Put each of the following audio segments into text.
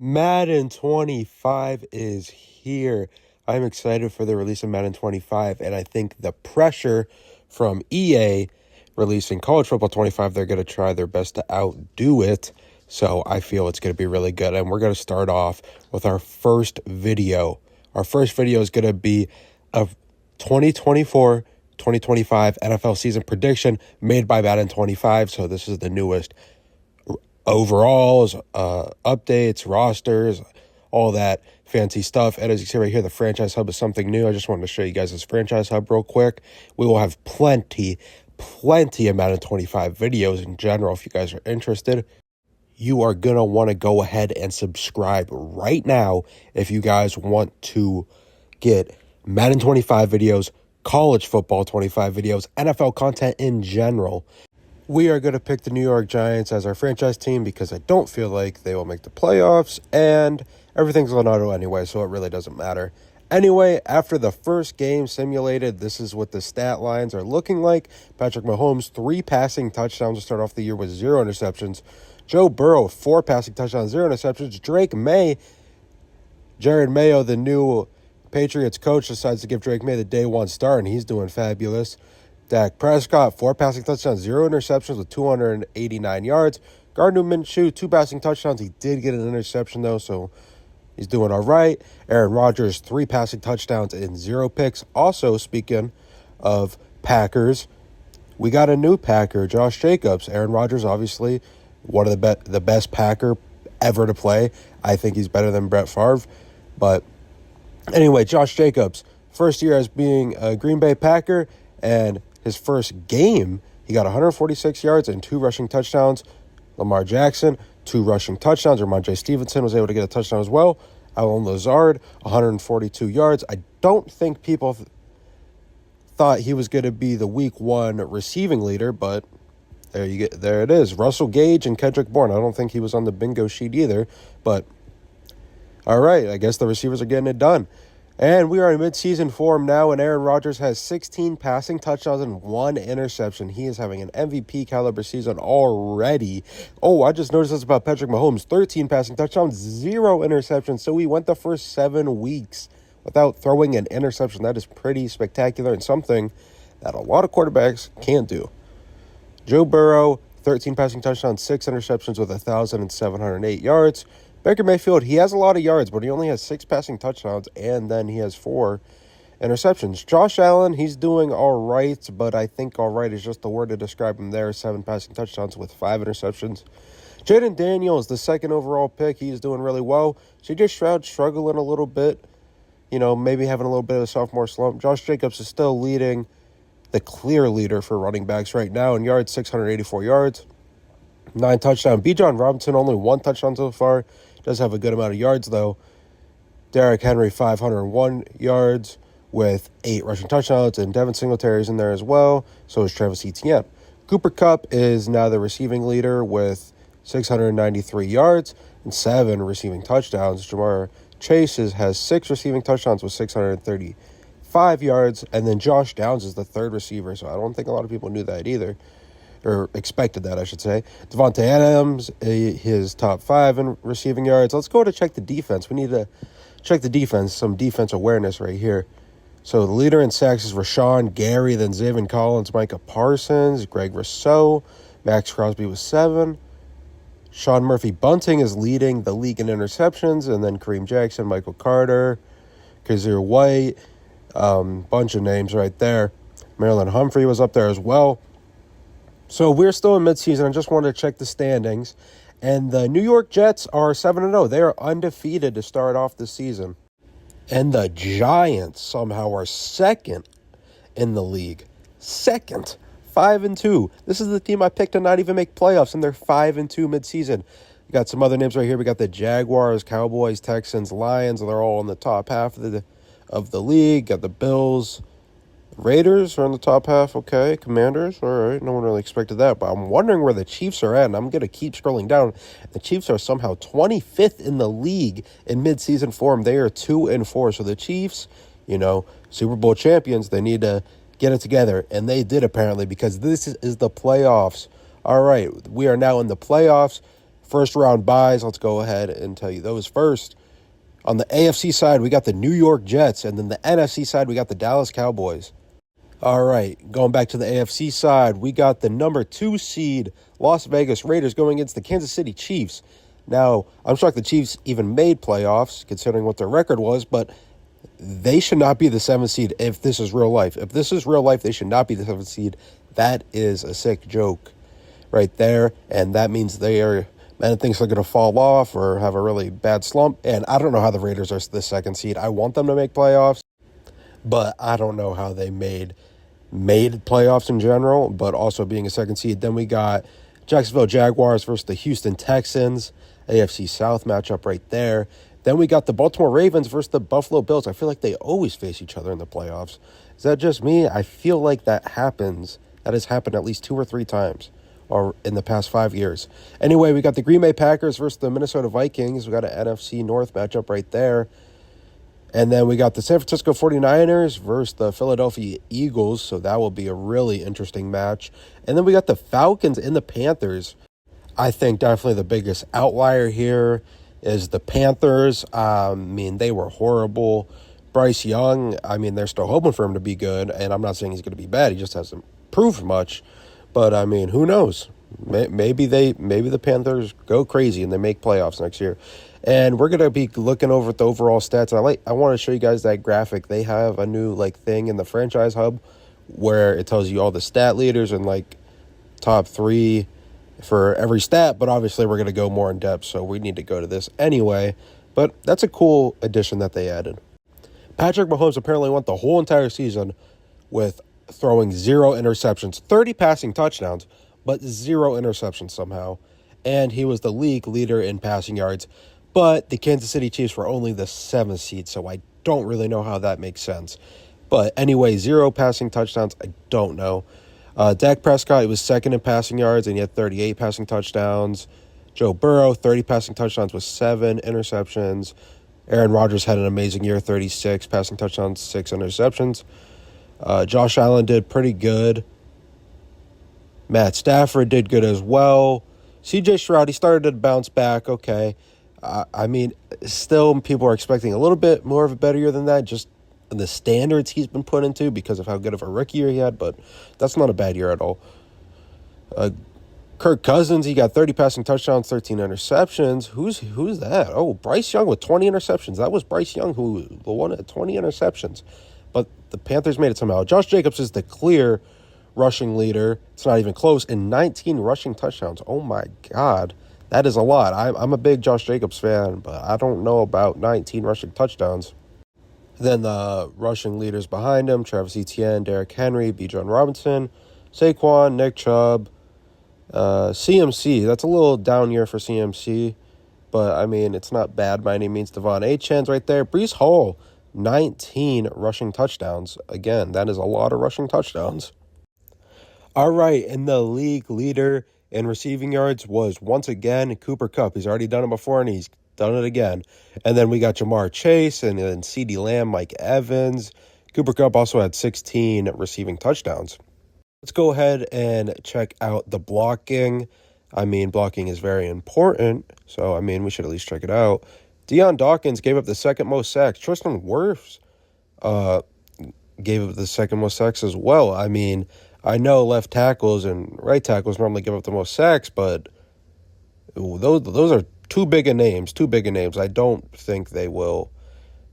Madden 25 is here. I'm excited for the release of Madden 25, and I think the pressure from EA releasing College Football 25, they're going to try their best to outdo it. So I feel it's going to be really good. And we're going to start off with our first video. Our first video is going to be a 2024-2025 NFL season prediction made by Madden 25. So this is the newest overalls, updates, rosters, all that fancy stuff. And as you see right here, the franchise hub is something new. I just wanted to show you guys this franchise hub real quick. We will have plenty of Madden 25 videos in general. If you guys are interested, you are going to want to go ahead and subscribe right now if you guys want to get Madden 25 videos, college football 25 videos, NFL content in general. We are going to pick the New York Giants as our franchise team because I don't feel like they will make the playoffs, and everything's on auto anyway, so it really doesn't matter. Anyway, after the first game simulated, this is what the stat lines are looking like. Patrick Mahomes, 3 passing touchdowns to start off the year with 0 interceptions. Joe Burrow, 4 passing touchdowns, 0 interceptions. Jared Mayo, the new Patriots coach, decides to give Drake May the day 1 start, and he's doing fabulous. Dak Prescott, 4 passing touchdowns, 0 interceptions with 289 yards. Gardner Minshew, 2 passing touchdowns. He did get an interception, though, so he's doing all right. Aaron Rodgers, 3 passing touchdowns and 0 picks. Also, speaking of Packers, we got a new Packer, Josh Jacobs. Aaron Rodgers, obviously, one of the best Packer ever to play. I think he's better than Brett Favre. But anyway, Josh Jacobs, first year as being a Green Bay Packer, and his first game, he got 146 yards and 2 rushing touchdowns. Lamar Jackson, 2 rushing touchdowns. Ramondre Stevenson was able to get a touchdown as well. Allen Lazard, 142 yards. I don't think people thought he was going to be the week 1 receiving leader, but there it is. Russell Gage and Kendrick Bourne. I don't think he was on the bingo sheet either, but all right, I guess the receivers are getting it done. And we are in mid-season form now, and Aaron Rodgers has 16 passing touchdowns and 1 interception. He is having an MVP caliber season already. Oh, I just noticed this about Patrick Mahomes. 13 passing touchdowns, 0 interceptions. So he went the first 7 weeks without throwing an interception. That is pretty spectacular and something that a lot of quarterbacks can't do. Joe Burrow, 13 passing touchdowns, 6 interceptions with 1,708 yards. Baker Mayfield, he has a lot of yards, but he only has 6 passing touchdowns, and then he has 4 interceptions. Josh Allen, he's doing all right, but I think all right is just the word to describe him there. 7 passing touchdowns with 5 interceptions. Jaden Daniels, the second overall pick, he's doing really well. C.J. Stroud struggling a little bit, maybe having a little bit of a sophomore slump. Josh Jacobs is still leading, the clear leader for running backs right now in yards, 684 yards. 9 touchdowns. Bijan Robinson, only 1 touchdown so far. Does have a good amount of yards, though. Derrick Henry, 501 yards with 8 rushing touchdowns, and Devin Singletary's in there as well. So is Travis Etienne. Cooper Kupp is now the receiving leader with 693 yards and 7 receiving touchdowns. Jamar Chase has 6 receiving touchdowns with 635 yards, and then Josh Downs is the 3rd receiver, so I don't think a lot of people knew that either. Or expected that, I should say. Devontae Adams, his top 5 in receiving yards. Let's go to check the defense. We need to check the defense, some defense awareness right here. So the leader in sacks is Rashawn Gary, then Zayvon Collins, Micah Parsons, Greg Rousseau, Max Crosby with 7. Sean Murphy-Bunting is leading the league in interceptions, and then Kareem Jackson, Michael Carter, Kazir White, bunch of names right there. Maryland Humphrey was up there as well. So we're still in midseason. I just wanted to check the standings. And the New York Jets are 7-0. They are undefeated to start off the season. And the Giants somehow are 2nd in the league. 2nd. 5-2. This is the team I picked to not even make playoffs, and they're 5-2 midseason. We got some other names right here. We got the Jaguars, Cowboys, Texans, Lions. They're all in the top half of the league. Got the Bills. Raiders are in the top half, okay. Commanders, all right. No one really expected that, but I'm wondering where the Chiefs are at, and I'm going to keep scrolling down. The Chiefs are somehow 25th in the league in midseason form. They are 2-4, so the Chiefs, Super Bowl champions, they need to get it together, and they did apparently because this is the playoffs. All right, we are now in the playoffs. First round buys, let's go ahead and tell you those first. On the AFC side, we got the New York Jets, and then the NFC side, we got the Dallas Cowboys. All right, going back to the AFC side, we got the number 2 seed Las Vegas Raiders going against the Kansas City Chiefs. Now, I'm shocked the Chiefs even made playoffs, considering what their record was, but they should not be the 7th seed if this is real life. If this is real life, they should not be the 7th seed. That is a sick joke right there, and that means man thinks they're going to fall off or have a really bad slump, and I don't know how the Raiders are the 2nd seed. I want them to make playoffs, but I don't know how they made playoffs in general, but also being a 2nd seed. Then we got Jacksonville Jaguars versus the Houston Texans, AFC South matchup right there. Then we got the Baltimore Ravens versus the Buffalo Bills. I feel like they always face each other in the playoffs. Is that just me? I feel like that happens. That has happened at least 2 or 3 times or in the past 5 years. Anyway, we got the Green Bay Packers versus the Minnesota Vikings. We got an NFC North matchup right there. And then we got the San Francisco 49ers versus the Philadelphia Eagles, so that will be a really interesting match. And then we got the Falcons and the Panthers. I think definitely the biggest outlier here is the Panthers. They were horrible. Bryce Young, they're still hoping for him to be good, and I'm not saying he's going to be bad. He just hasn't proved much. But, who knows? Maybe the Panthers go crazy and they make playoffs next year. And we're going to be looking over at the overall stats. I want to show you guys that graphic. They have a new thing in the franchise hub where it tells you all the stat leaders and top 3 for every stat. But obviously we're going to go more in depth, so we need to go to this anyway. But that's a cool addition that they added. Patrick Mahomes apparently went the whole entire season with throwing 0 interceptions, 30 passing touchdowns, but 0 interceptions somehow. And he was the league leader in passing yards. But the Kansas City Chiefs were only the 7th seed, so I don't really know how that makes sense. But anyway, 0 passing touchdowns, I don't know. Dak Prescott, he was 2nd in passing yards, and he had 38 passing touchdowns. Joe Burrow, 30 passing touchdowns with 7 interceptions. Aaron Rodgers had an amazing year, 36 passing touchdowns, 6 interceptions. Josh Allen did pretty good. Matt Stafford did good as well. C.J. Stroud, he started to bounce back, okay. Still people are expecting a little bit more of a better year than that, just the standards he's been put into because of how good of a rookie year he had, but that's not a bad year at all. Kirk Cousins, he got 30 passing touchdowns, 13 interceptions. Who's that? Oh, Bryce Young with 20 interceptions. That was Bryce Young who won at 20 interceptions. But the Panthers made it somehow. Josh Jacobs is the clear rushing leader. It's not even close. And 19 rushing touchdowns. Oh, my God. That is a lot. I'm a big Josh Jacobs fan, but I don't know about 19 rushing touchdowns. Then the rushing leaders behind him, Travis Etienne, Derrick Henry, Bijan Robinson, Saquon, Nick Chubb, CMC. That's a little down year for CMC, but, it's not bad by any means. Devon Achan's right there. Breece Hall, 19 rushing touchdowns. Again, that is a lot of rushing touchdowns. All right, and the league leader in receiving yards was once again Cooper Kupp. He's already done it before, and he's done it again. And then we got Jamar Chase, and then CeeDee Lamb, Mike Evans. Cooper Kupp also had 16 receiving touchdowns. Let's go ahead and check out the blocking. Blocking is very important, so, we should at least check it out. Deion Dawkins gave up the 2nd most sacks. Tristan Wirfs gave up the 2nd most sacks as well. I know left tackles and right tackles normally give up the most sacks, but those are too big of names. I don't think they will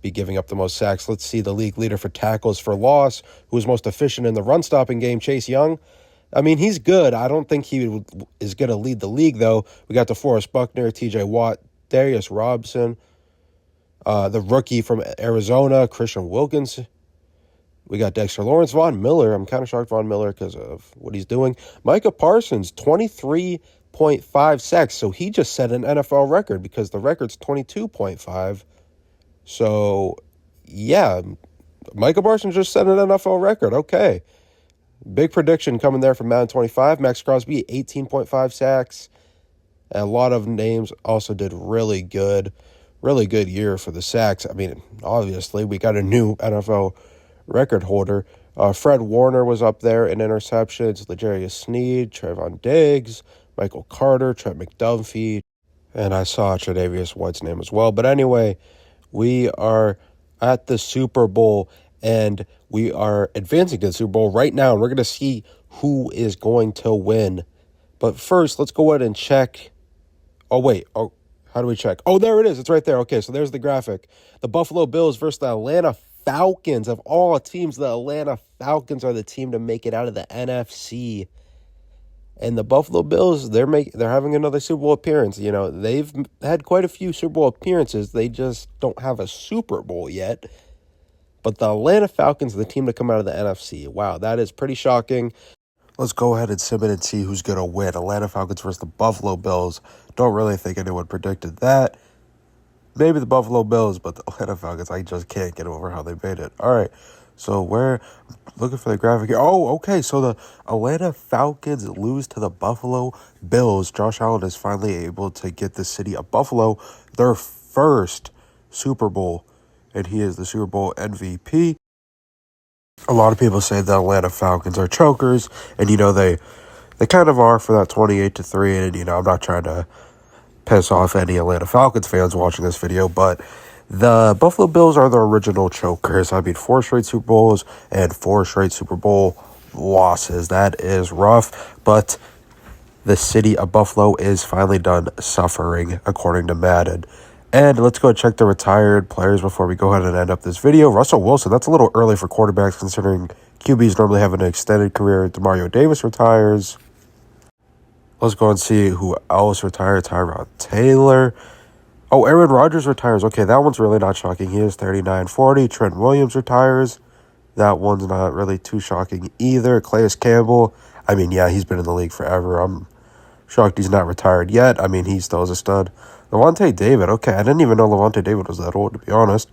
be giving up the most sacks. Let's see the league leader for tackles for loss, who was most efficient in the run-stopping game, Chase Young. He's good. I don't think he is going to lead the league, though. We got DeForest Buckner, T.J. Watt, Darius Robinson, the rookie from Arizona, Christian Wilkins. We got Dexter Lawrence, Von Miller. I'm kind of shocked Von Miller because of what he's doing. Micah Parsons, 23.5 sacks. So he just set an NFL record because the record's 22.5. So, yeah, Micah Parsons just set an NFL record. Okay. Big prediction coming there from Madden 25. Max Crosby, 18.5 sacks. And a lot of names also did really good year for the sacks. Obviously, we got a new NFL record holder. Fred Warner was up there in interceptions. L'Jarius Sneed, Trevon Diggs, Michael Carter, Trent McDuffie, And I saw Tre'Davious White's name as well. But anyway, we are at the Super Bowl, and we are advancing to the Super Bowl right now, and we're going to see who is going to win. But first, let's go ahead and check. Oh, wait. Oh, how do we check? Oh, there it is. It's right there. Okay, so there's the graphic. The Buffalo Bills versus the Atlanta Falcons. Of all teams, the Atlanta Falcons are the team to make it out of the NFC. And the Buffalo Bills, they're having another Super Bowl appearance. You know, they've had quite a few Super Bowl appearances. They just don't have a Super Bowl yet. But the Atlanta Falcons are the team to come out of the NFC. Wow, that is pretty shocking. Let's go ahead and submit and see who's going to win. Atlanta Falcons versus the Buffalo Bills. Don't really think anyone predicted that. Maybe the Buffalo Bills, but the Atlanta Falcons, I just can't get over how they made it. All right, so looking for the graphic here. Oh, okay, so the Atlanta Falcons lose to the Buffalo Bills. Josh Allen is finally able to get the city of Buffalo their first Super Bowl, and he is the Super Bowl MVP. A lot of people say the Atlanta Falcons are chokers, and, you know, they kind of are for that 28-3, and, you know, I'm not trying to piss off any Atlanta Falcons fans watching this video, but the Buffalo Bills are the original chokers. I mean, 4 straight Super Bowls and 4 straight Super Bowl losses. That is rough, but the city of Buffalo is finally done suffering, according to Madden. And let's go check the retired players before we go ahead and end up this video. Russell Wilson, that's a little early for quarterbacks considering QBs normally have an extended career. Demario Davis retires. Let's go and see who else retired. Tyrod Taylor. Oh, Aaron Rodgers retires. Okay, that one's really not shocking. He is 39-40. Trent Williams retires. That one's not really too shocking either. Calais Campbell. I mean, yeah, he's been in the league forever. I'm shocked he's not retired yet. I mean, he still is a stud. Levante David. Okay, I didn't even know Levante David was that old, to be honest.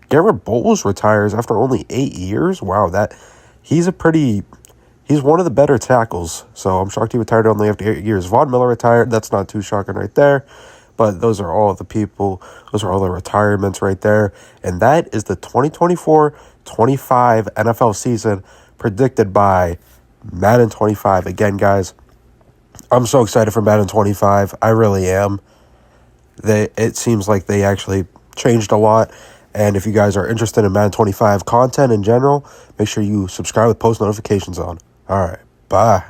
Garrett Bowles retires after only 8 years. Wow, he's one of the better tackles. So I'm shocked he retired only after 8 years. Von Miller retired. That's not too shocking right there. But those are all the people. Those are all the retirements right there. And that is the 2024-25 NFL season predicted by Madden 25. Again, guys, I'm so excited for Madden 25. I really am. It seems like they actually changed a lot. And if you guys are interested in Madden 25 content in general, make sure you subscribe with post notifications on. All right, bye.